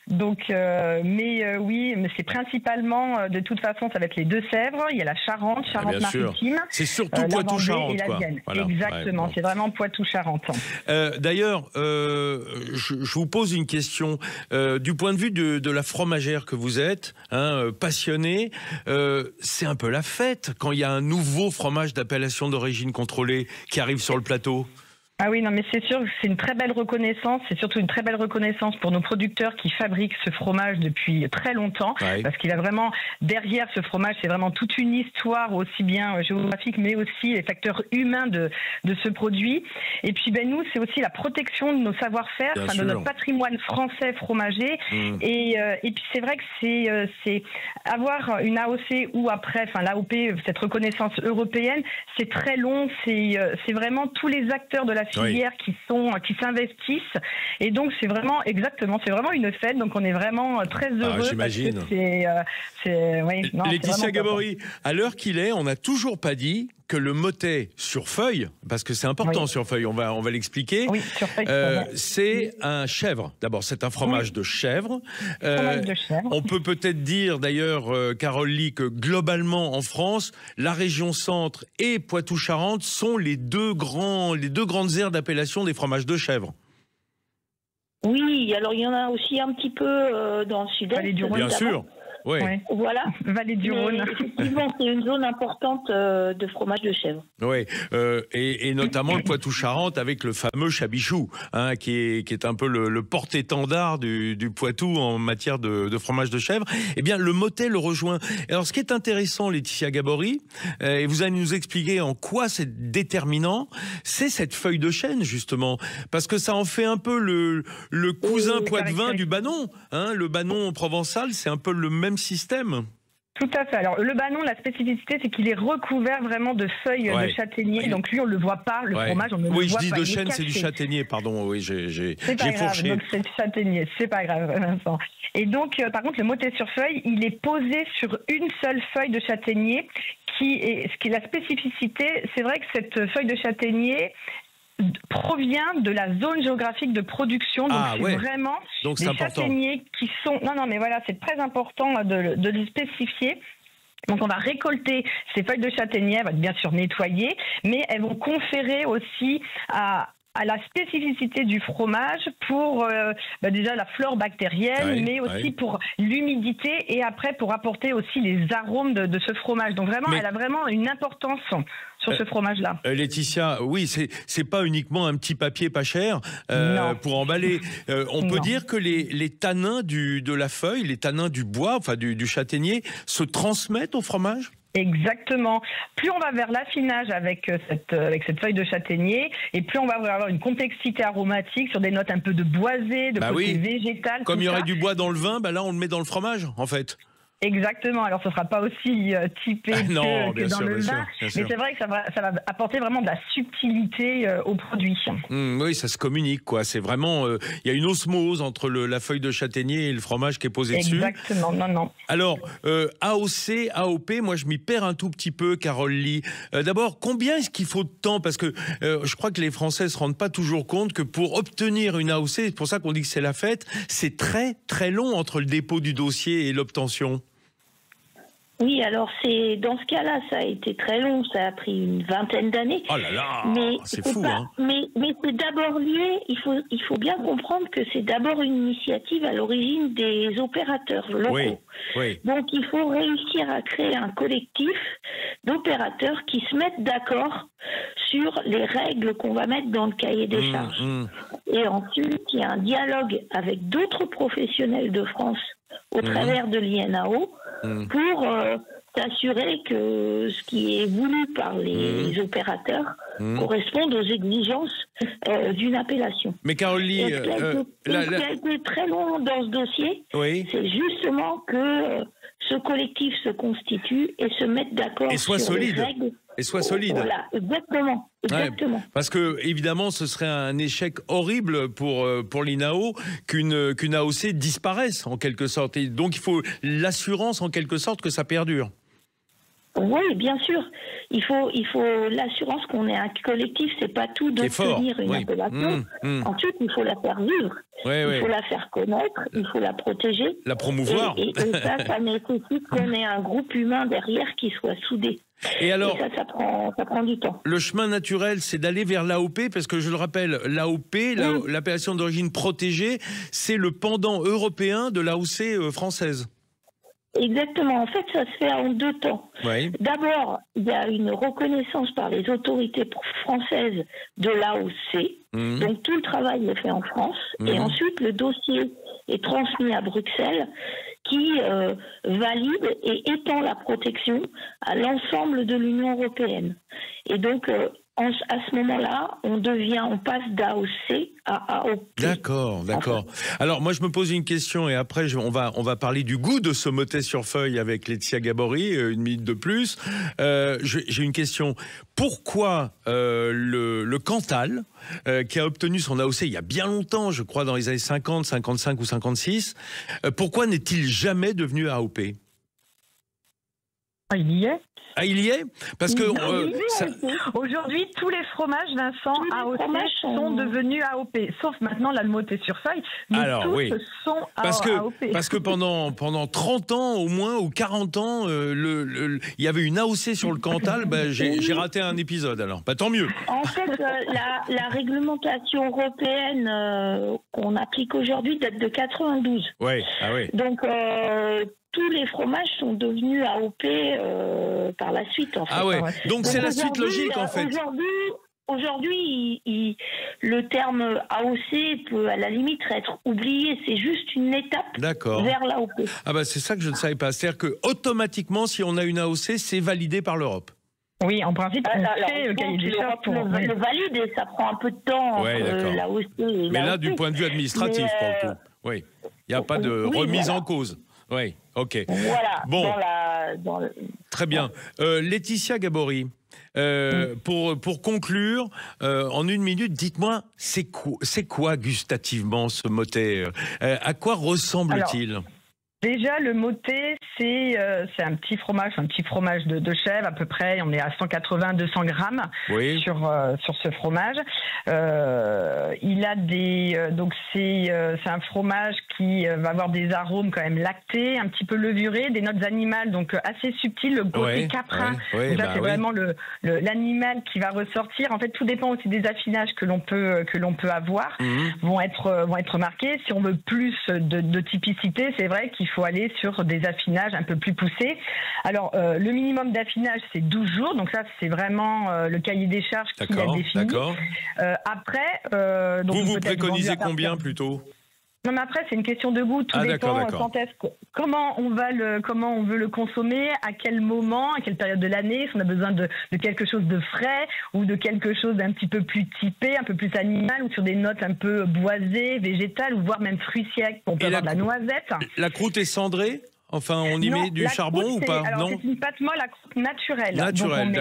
Donc, oui, mais c'est principalement, de toute façon, ça va être les Deux-Sèvres, il y a la Charente, Charente-Maritime. C'est surtout Poitou-Charentes, quoi. Voilà. Exactement, c'est vraiment Poitou-Charentes. D'ailleurs, je vous pose une question. Du point de vue de la fromagère que vous êtes, hein, passionnée, c'est un peu la fête quand il y a un nouveau fromage d'appellation d'origine contrôlée qui arrive sur le plateau. Ah oui, non, mais c'est sûr que c'est une très belle reconnaissance. C'est surtout une très belle reconnaissance pour nos producteurs qui fabriquent ce fromage depuis très longtemps. Parce qu'il a vraiment, derrière ce fromage, c'est vraiment toute une histoire, aussi bien géographique, mais aussi les facteurs humains de ce produit. Et puis, nous, c'est aussi la protection de nos savoir-faire, de notre patrimoine français fromager. Et puis, c'est vrai que c'est avoir une AOC ou après, l'AOP, cette reconnaissance européenne, c'est très long. C'est vraiment tous les acteurs de la filière qui s'investissent, et donc c'est vraiment une fête, donc on est vraiment très heureux. J'imagine. Laetitia Gabory, à l'heure qu'il est, on n'a toujours pas dit que le motet sur feuille, parce que c'est important sur feuille, on va l'expliquer, c'est un chèvre. D'abord, c'est un fromage de chèvre. On peut peut-être dire d'ailleurs, Carole Ly, que globalement en France, la région centre et Poitou-Charentes sont les deux grandes aires d'appellation des fromages de chèvre. Oui, alors il y en a aussi un petit peu dans le sud-est. Bien sûr. Voilà. Vallée du Rhône. Effectivement, c'est une zone importante de fromage de chèvre. Oui, et notamment le Poitou-Charentes avec le fameux Chabichou, hein, qui est un peu le porte-étendard du Poitou en matière de fromage de chèvre. Eh bien, le Mottet le rejoint. Alors, ce qui est intéressant, Laetitia Gabory, et vous allez nous expliquer en quoi c'est déterminant, c'est cette feuille de chêne, justement, parce que ça en fait un peu le cousin poitevin du Banon. Hein, le Banon provençal, c'est un peu le même système. Tout à fait. Alors, le Banon, la spécificité, c'est qu'il est recouvert vraiment de feuilles de châtaignier. Donc, lui, on ne le voit pas, le fromage, on ne le voit pas. Oui, je dis de chêne, c'est du châtaignier, pardon. Oui, j'ai fourché. Donc, c'est du châtaignier, c'est pas grave, Vincent. Et donc, par contre, le Mottet sur feuille, il est posé sur une seule feuille de châtaignier. Ce qui est la spécificité, c'est vrai que cette feuille de châtaignier provient de la zone géographique de production. Donc, c'est vraiment des châtaigniers qui sont... Non, mais voilà, c'est très important de le spécifier. Donc, on va récolter ces feuilles de châtaignier, elles vont être bien sûr nettoyer, mais elles vont conférer aussi à la spécificité du fromage pour déjà la flore bactérienne, mais aussi pour l'humidité et après pour apporter aussi les arômes de ce fromage. Donc vraiment, elle a vraiment une importance sur ce fromage-là. Laetitia, oui, c'est pas uniquement un petit papier pas cher pour emballer. On peut dire que les tanins de la feuille, les tanins du bois, enfin du châtaignier, se transmettent au fromage ? Exactement. Plus on va vers l'affinage avec cette feuille de châtaignier, et plus on va avoir une complexité aromatique sur des notes un peu de boisé, de côté végétal. Comme il y aurait du bois dans le vin, là on le met dans le fromage, en fait. Exactement. Alors, ce ne sera pas aussi typé que dans le vin, mais c'est vrai que ça va apporter vraiment de la subtilité au produit. Oui, ça se communique, quoi. C'est vraiment... Il y a une osmose entre la feuille de châtaignier et le fromage qui est posé dessus. Exactement, non. Alors, AOC, AOP, moi, je m'y perds un tout petit peu, Carole Lee. D'abord, combien est-ce qu'il faut de temps? Parce que je crois que les Français ne se rendent pas toujours compte que pour obtenir une AOC, c'est pour ça qu'on dit que c'est la fête, c'est très, très long entre le dépôt du dossier et l'obtention. Oui, alors dans ce cas-là, ça a été très long, ça a pris une vingtaine d'années. Oh là là, c'est fou, hein. Mais c'est d'abord lié, il faut bien comprendre que c'est d'abord une initiative à l'origine des opérateurs locaux. Oui. Donc il faut réussir à créer un collectif d'opérateurs qui se mettent d'accord sur les règles qu'on va mettre dans le cahier des charges. Et ensuite, il y a un dialogue avec d'autres professionnels de France au travers de l'INAO pour s'assurer que ce qui est voulu par les opérateurs corresponde aux exigences d'une appellation. Mais Carole Lee, ce qui a été très long dans ce dossier, c'est justement que ce collectif se constitue et se mette d'accord sur les règles. Et soit solide. Voilà, exactement. Ouais, parce que, évidemment, ce serait un échec horrible pour l'INAO qu'une AOC disparaisse, en quelque sorte. Et donc, il faut l'assurance, en quelque sorte, que ça perdure. Oui, bien sûr. Il faut l'assurance qu'on est un collectif. C'est pas tout d'obtenir une appellation. Ensuite, il faut la faire vivre. Il faut la faire connaître. Il faut la protéger. La promouvoir. Et ça nécessite qu'on ait un groupe humain derrière qui soit soudé. Et alors, ça prend du temps. Le chemin naturel, c'est d'aller vers l'AOP, parce que je le rappelle, l'AOP, l'appellation d'origine protégée, c'est le pendant européen de l'AOC française. Exactement. En fait, ça se fait en deux temps. D'abord, il y a une reconnaissance par les autorités françaises de l'AOC. Donc, tout le travail est fait en France. Et ensuite, le dossier est transmis à Bruxelles qui valide et étend la protection à l'ensemble de l'Union européenne. Et donc, à ce moment-là, on passe d'AOC à AOP. D'accord. Alors, moi, je me pose une question et après, on va parler du goût de ce Mottet sur feuille avec Laetitia Gabory, une minute de plus. J'ai une question. Pourquoi le Cantal, qui a obtenu son AOC il y a bien longtemps, je crois dans les années 50, 55 ou 56, pourquoi n'est-il jamais devenu AOP? Il y est. Ah, il y est? Parce que aujourd'hui, tous les fromages, Vincent, AOC sont devenus AOP. Sauf maintenant la Mottet sur feuille, mais tous sont AOP. Parce que pendant 30 ans au moins, ou 40 ans, il y avait une AOC sur le Cantal. J'ai raté un épisode alors. Tant mieux. En fait, la réglementation européenne qu'on applique aujourd'hui date de 92. Oui. Donc, tous les fromages sont devenus AOP par la suite. En fait. Ah ouais, donc c'est la suite logique en fait. Aujourd'hui, le terme AOC peut à la limite être oublié. C'est juste une étape vers l'AOP. Ah bah c'est ça que je ne savais pas. C'est-à-dire que automatiquement, si on a une AOC, c'est validé par l'Europe. Oui, en principe, on fait le cahier des charges pour le valide et ça prend un peu de temps. L'AOC et mais là, du point de vue administratif, pour le coup, oui, il n'y a pas de remise en cause. Oui, ok. Voilà. Bon. Très bien. Laetitia Gabory. Pour conclure, en une minute, dites-moi, c'est quoi gustativement ce motet? À quoi ressemble-t-il? Déjà, le motet, c'est un petit fromage de chèvre à peu près. On est à 180-200 grammes sur ce fromage. Il a donc c'est un fromage qui va avoir des arômes quand même lactés, un petit peu levurés, des notes animales donc assez subtiles, le côté caprin. C'est vraiment l'animal qui va ressortir. En fait, tout dépend aussi des affinages que l'on peut avoir vont être marqués. Si on veut plus de typicité, c'est vrai qu'il faut aller sur des affinages un peu plus poussés. Alors, le minimum d'affinage, c'est 12 jours. Donc ça, c'est vraiment le cahier des charges qui a défini. Après... vous préconisez combien plutôt? Non, mais après, c'est une question de goût. Tout dépend comment on veut le consommer, à quel moment, à quelle période de l'année, si on a besoin de quelque chose de frais ou de quelque chose d'un petit peu plus typé, un peu plus animal ou sur des notes un peu boisées, végétales ou voire même fruitières. On peut avoir de la noisette. La croûte est cendrée? Enfin, on y met du charbon ou pas? Alors, c'est une pâte molle à croûte naturelle. Naturelle,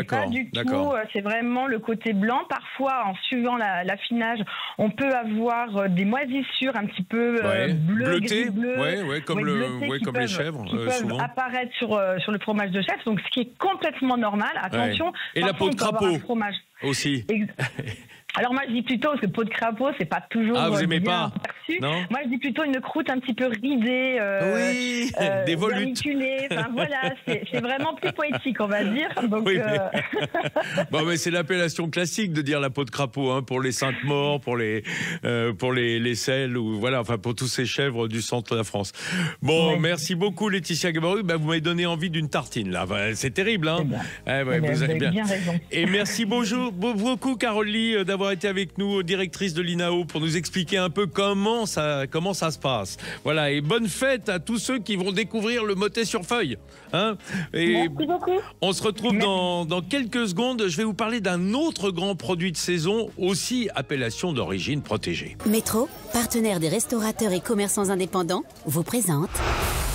d'accord. C'est vraiment le côté blanc. Parfois, en suivant l'affinage, on peut avoir des moisissures un petit peu bleutées, comme les chèvres, qui peuvent apparaître sur le fromage de chèvre. Donc, ce qui est complètement normal. Attention. Et la peau de crapaud aussi. Alors moi je dis plutôt, parce que peau de crapaud c'est pas toujours vous aimez bien pas perçu. Moi je dis plutôt une croûte un petit peu ridée, des volutes. Enfin voilà, c'est vraiment plus poétique on va dire. Donc, mais c'est l'appellation classique de dire la peau de crapaud pour les Saintes-Maures, pour les selles ou voilà, enfin pour tous ces chèvres du centre de la France. Bon, merci beaucoup Laetitia Gabory. Vous m'avez donné envie d'une tartine là. C'est terrible vous avez bien raison. Et merci beaucoup Caroline d'avoir été avec nous, directrice de l'INAO, pour nous expliquer un peu comment ça se passe. Voilà, et bonne fête à tous ceux qui vont découvrir le motet sur feuille. Et merci beaucoup. On se retrouve dans quelques secondes. Je vais vous parler d'un autre grand produit de saison, aussi appellation d'origine protégée. Métro, partenaire des restaurateurs et commerçants indépendants, vous présente...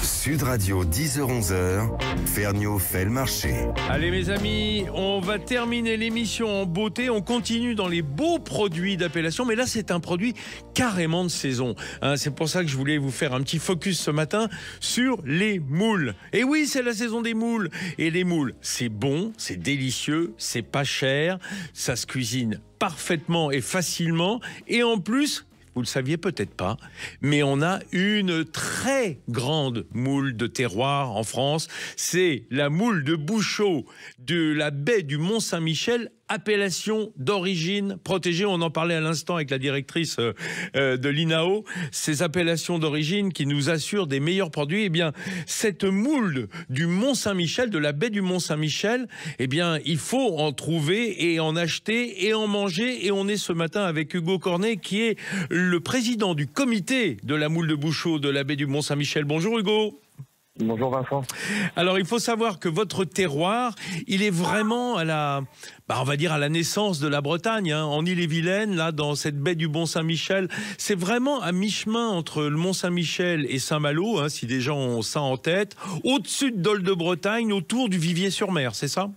Sud Radio, 10h-11h, Ferniaud fait le marché. Allez mes amis, on va terminer l'émission en beauté. On continue dans les beaux produits d'appellation, mais là c'est un produit carrément de saison. C'est pour ça que je voulais vous faire un petit focus ce matin sur les moules. Et oui, c'est la saison des moules. Et les moules, c'est bon, c'est délicieux, c'est pas cher, ça se cuisine parfaitement et facilement. Et en plus... Vous le saviez peut-être pas, mais on a une très grande moule de terroir en France. C'est la moule de Bouchot de la baie du Mont-Saint-Michel, appellation d'origine protégée. On en parlait à l'instant avec la directrice de l'INAO. Ces appellations d'origine qui nous assurent des meilleurs produits. Eh bien, cette moule du Mont-Saint-Michel, de la baie du Mont-Saint-Michel, eh bien, il faut en trouver et en acheter et en manger. Et on est ce matin avec Hugo Cornet, qui est le président du comité de la moule de Bouchot de la baie du Mont-Saint-Michel. Bonjour Hugo. Bonjour Vincent. Alors il faut savoir que votre terroir, il est vraiment à la, on va dire à la naissance de la Bretagne, en Ille-et-Vilaine, là dans cette baie du Mont-Saint-Michel. C'est vraiment à mi-chemin entre le Mont-Saint-Michel et Saint-Malo, si des gens ont ça en tête, au-dessus de Dol de Bretagne, autour du Vivier-sur-Mer, c'est ça?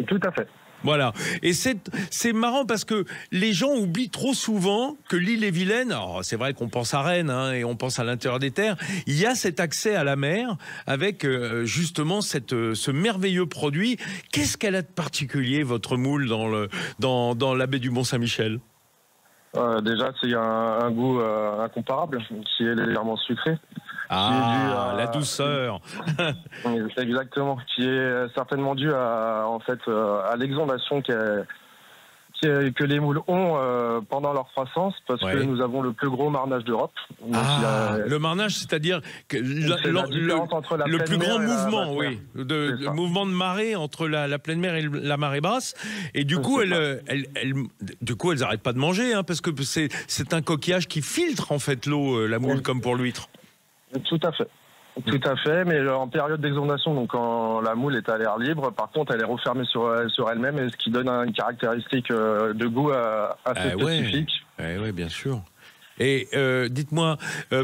Tout à fait. Voilà. Et c'est marrant parce que les gens oublient trop souvent que l'Ille-et-Vilaine, alors c'est vrai qu'on pense à Rennes et on pense à l'intérieur des terres, il y a cet accès à la mer avec justement ce merveilleux produit. Qu'est-ce qu'elle a de particulier, votre moule, dans la baie du Mont-Saint-Michel? Déjà, c'est un goût incomparable, qui est légèrement sucré. La douceur. Exactement, qui est certainement dû à l'exondation qui que les moules ont pendant leur croissance, parce que nous avons le plus gros marnage d'Europe. Le marnage, c'est-à-dire que le plus grand mouvement, le mouvement de marée entre la pleine mer et la marée basse. Et du coup, elles n'arrêtent pas de manger, hein, parce que c'est un coquillage qui filtre en fait l'eau, la moule, comme pour l'huître. Tout à fait. Tout à fait, mais en période d'exondation, donc quand la moule est à l'air libre, par contre, elle est refermée sur elle-même, et ce qui donne une caractéristique de goût assez spécifique. Oui, bien sûr. Et dites-moi,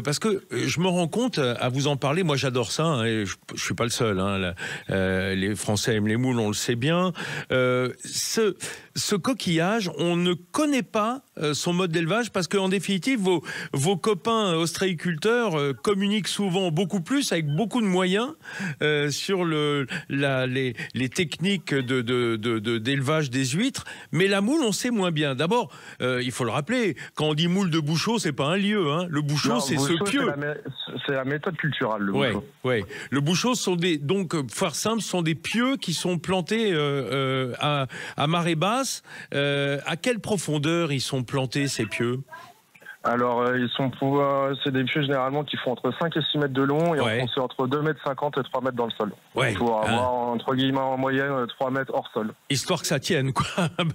parce que je me rends compte à vous en parler, moi j'adore ça, hein, et je suis pas le seul, hein, les Français aiment les moules, on le sait bien. Ce coquillage, on ne connaît pas son mode d'élevage, parce qu'en définitive, vos copains ostréiculteurs communiquent souvent beaucoup plus, avec beaucoup de moyens, sur les techniques d'élevage des huîtres, mais la moule, on sait moins bien. D'abord, il faut le rappeler, quand on dit moule de Bouchot, c'est pas un lieu, hein. Le Bouchot, c'est ce pieu. C'est la méthode culturelle, le Bouchot. Ouais. Le Bouchot sont donc, faire simple, sont des pieux qui sont plantés à marée basse. À quelle profondeur ils sont plantés, ces pieux? Alors, c'est des pieux généralement qui font entre 5 et 6 mètres de long, et enfoncés entre 2,50 mètres et 3 mètres dans le sol. Pour avoir, entre guillemets, en moyenne, 3 mètres hors sol. Histoire que ça tienne, quoi,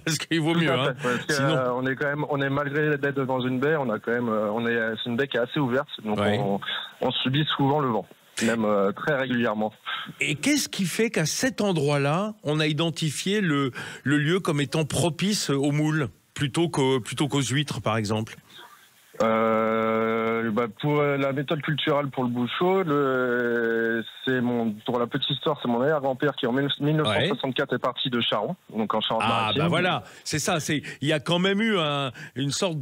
parce qu'il vaut mieux. Hein. Sinon... on est malgré d'être dans une baie, c'est une baie qui est assez ouverte, donc on subit souvent le vent. Même très régulièrement. Et qu'est-ce qui fait qu'à cet endroit-là, on a identifié le lieu comme étant propice aux moules, plutôt qu'aux huîtres, par exemple? Pour la méthode culturelle pour le Bouchot, pour la petite histoire, c'est mon arrière-grand-père qui en 1964 est parti de Charron, donc en Charente-Maritime. Voilà, c'est ça. Il y a quand même eu une sorte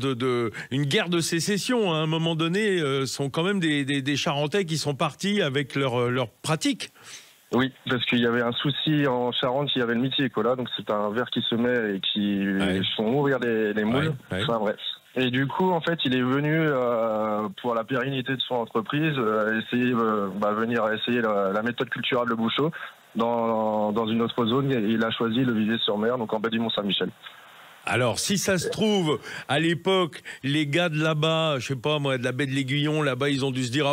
une guerre de sécession. À un moment donné, sont quand même des Charentais qui sont partis avec leur pratique. Oui, parce qu'il y avait un souci en Charente, il y avait le mytilicola, donc c'est un ver qui se met et qui font mourir les moules. Enfin bref. Et du coup, en fait, il est venu pour la pérennité de son entreprise venir essayer la méthode culturelle de Bouchot dans une autre zone. Et il a choisi le Villiers-sur-Mer, donc en bas du Mont-Saint-Michel. Alors, si ça se trouve, à l'époque, les gars de là-bas, je sais pas moi, de la baie de l'Aiguillon, là-bas, ils ont dû se dire,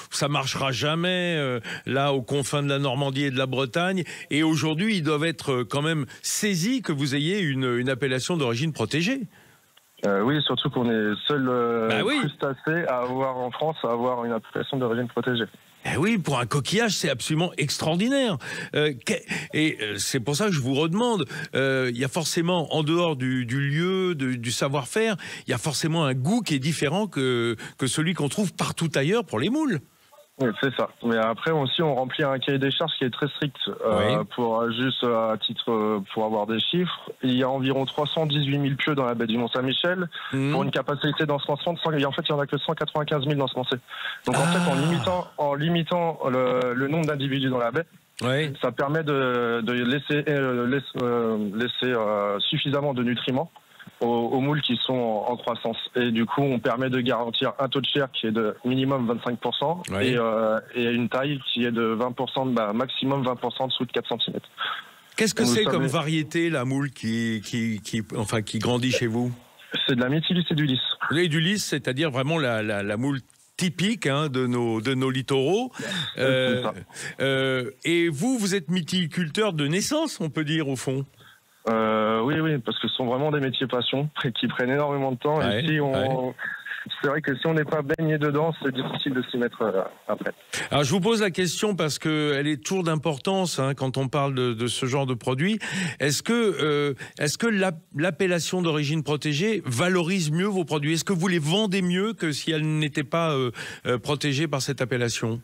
ça marchera jamais, là, aux confins de la Normandie et de la Bretagne. Et aujourd'hui, ils doivent être quand même saisis que vous ayez une appellation d'origine protégée. Oui, surtout qu'on est seul crustacé à avoir en France, à avoir une appellation d'origine protégée. Oui, pour un coquillage, c'est absolument extraordinaire. Et c'est pour ça que je vous redemande, il y a forcément, en dehors du lieu, du savoir-faire, il y a forcément un goût qui est différent que celui qu'on trouve partout ailleurs pour les moules. Oui, c'est ça. Mais après aussi, on remplit un cahier des charges qui est très strict pour juste à titre pour avoir des chiffres. Il y a environ 318 000 pieux dans la baie du Mont-Saint-Michel pour une capacité d'ensemencement de 100. Et en fait, il y en a que 195 000 d'ensemencés. Donc en fait, en limitant le nombre d'individus dans la baie, ça permet de laisser suffisamment de nutriments aux moules qui sont en croissance. Et du coup, on permet de garantir un taux de chair qui est de minimum 25% et une taille qui est de 20%, maximum 20% dessous de 4 cm. Qu'est-ce que c'est comme variété, la moule qui grandit chez vous? C'est de la Mytilus et du lys. Et du lys, c'est-à-dire vraiment la moule typique de nos littoraux. Et vous êtes mytiliculteur de naissance, on peut dire, au fond? Oui, parce que ce sont vraiment des métiers passion qui prennent énormément de temps. Et c'est vrai que si on n'est pas baigné dedans, c'est difficile de s'y mettre après. Alors je vous pose la question parce qu'elle est toujours d'importance quand on parle de ce genre de produit. Est-ce que l'appellation d'origine protégée valorise mieux vos produits? Est-ce que vous les vendez mieux que si elles n'étaient pas protégées par cette appellation?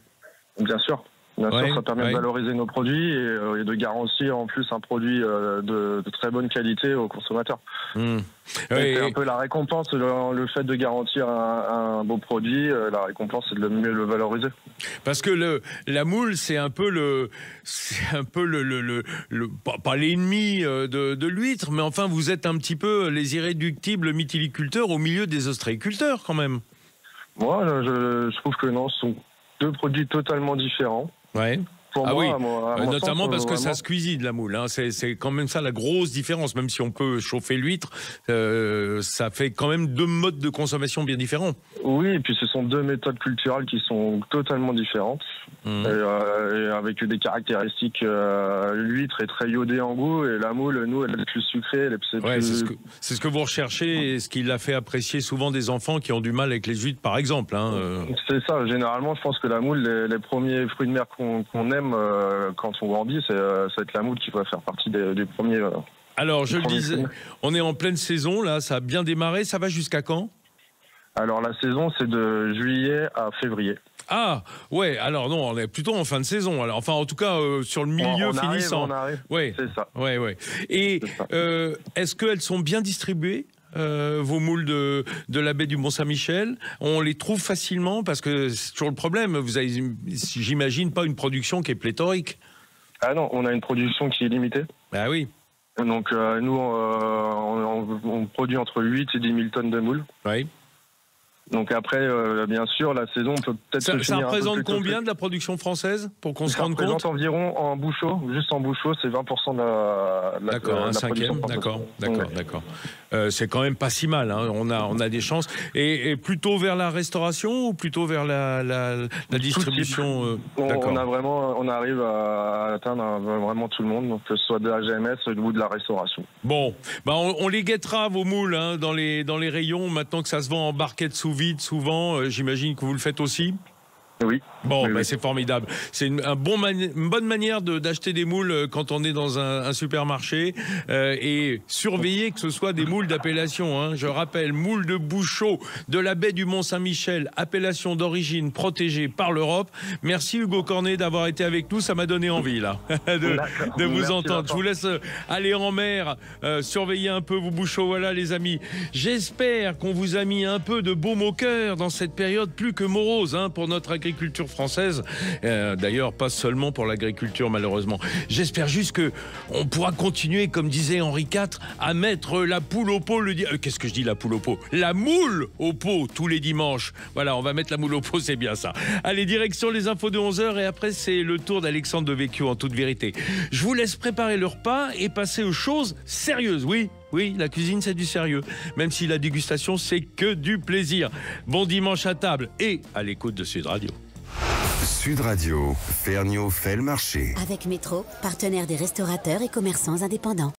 Bien sûr. Bien sûr, ça permet de valoriser nos produits et de garantir en plus un produit de très bonne qualité aux consommateurs. C'est un peu la récompense, le fait de garantir un beau produit, la récompense c'est de mieux le valoriser. Parce que la moule, c'est un peu pas l'ennemi de l'huître, mais enfin vous êtes un petit peu les irréductibles mytiliculteurs au milieu des ostréiculteurs quand même. Moi, je trouve que non, ce sont deux produits totalement différents. Pour moi, notamment parce que ça se cuisine la moule. Hein. C'est quand même ça la grosse différence. Même si on peut chauffer l'huître, ça fait quand même 2 modes de consommation bien différents. Oui, et puis ce sont 2 méthodes culturelles qui sont totalement différentes, et avec des caractéristiques. L'huître est très iodée en goût, et la moule, nous, elle est plus sucrée. C'est ce que vous recherchez, et ce qui l'a fait apprécier souvent des enfants qui ont du mal avec les huîtres, par exemple. Hein. C'est ça. Généralement, je pense que la moule, les premiers fruits de mer qu'on aime quand on grandit, c'est la moule qui va faire partie des premiers. Alors, je le disais, on est en pleine saison, là, ça a bien démarré. Ça va jusqu'à quand? Alors, la saison, c'est de juillet à février. Ah, ouais, alors non, on est plutôt en fin de saison. Alors, enfin, en tout cas, sur le milieu finissant. On arrive, ouais, c'est ça. Ouais. Et est-ce qu'elles sont bien distribuées vos moules de la baie du Mont-Saint-Michel? On les trouve facilement? Parce que c'est toujours le problème. Vous avez, j'imagine, pas une production qui est pléthorique. Ah non, on a une production qui est limitée. Ah oui. Donc nous, on produit entre 8 et 10 000 tonnes de moules. Oui. Donc après, bien sûr, la saison peut peut-être se finir. Ça représente combien de la production française, pour qu'on se rende compte? Ça représente environ, en bouchot, juste en bouchot, c'est 20% de la D'accord, un cinquième, d'accord. C'est quand même pas si mal, hein. On a des chances. Et plutôt vers la restauration ou plutôt vers la distribution? On arrive à atteindre vraiment tout le monde, donc que ce soit de la GMS ou de la restauration. Bon, on les guettera, vos moules, hein, dans les rayons, maintenant que ça se vend en barquette sous vide souvent. J'imagine que vous le faites aussi? Oui. Bon, c'est formidable. C'est une bonne manière d'acheter des moules quand on est dans un supermarché, et surveiller que ce soit des moules d'appellation. Hein. Je rappelle, moules de Bouchot de la baie du Mont-Saint-Michel, appellation d'origine protégée par l'Europe. Merci Hugo Cornet d'avoir été avec nous. Ça m'a donné envie là de vous entendre. Je vous laisse aller en mer, surveiller un peu vos Bouchots. Voilà les amis. J'espère qu'on vous a mis un peu de baume au cœur dans cette période plus que morose, hein, pour notre agriculture française, d'ailleurs pas seulement pour l'agriculture malheureusement. J'espère juste que on pourra continuer, comme disait Henri IV, à mettre la poule au pot qu'est-ce que je dis, la poule au pot? La moule au pot tous les dimanches. Voilà, on va mettre la moule au pot, c'est bien ça. Allez, direction les infos de 11h, et après c'est le tour d'Alexandre Devecchio en toute vérité. Je vous laisse préparer le repas et passer aux choses sérieuses. Oui, la cuisine, c'est du sérieux. Même si la dégustation, c'est que du plaisir. Bon dimanche à table et à l'écoute de Sud Radio. Sud Radio, Ferniaud fait le marché. Avec Métro, partenaire des restaurateurs et commerçants indépendants.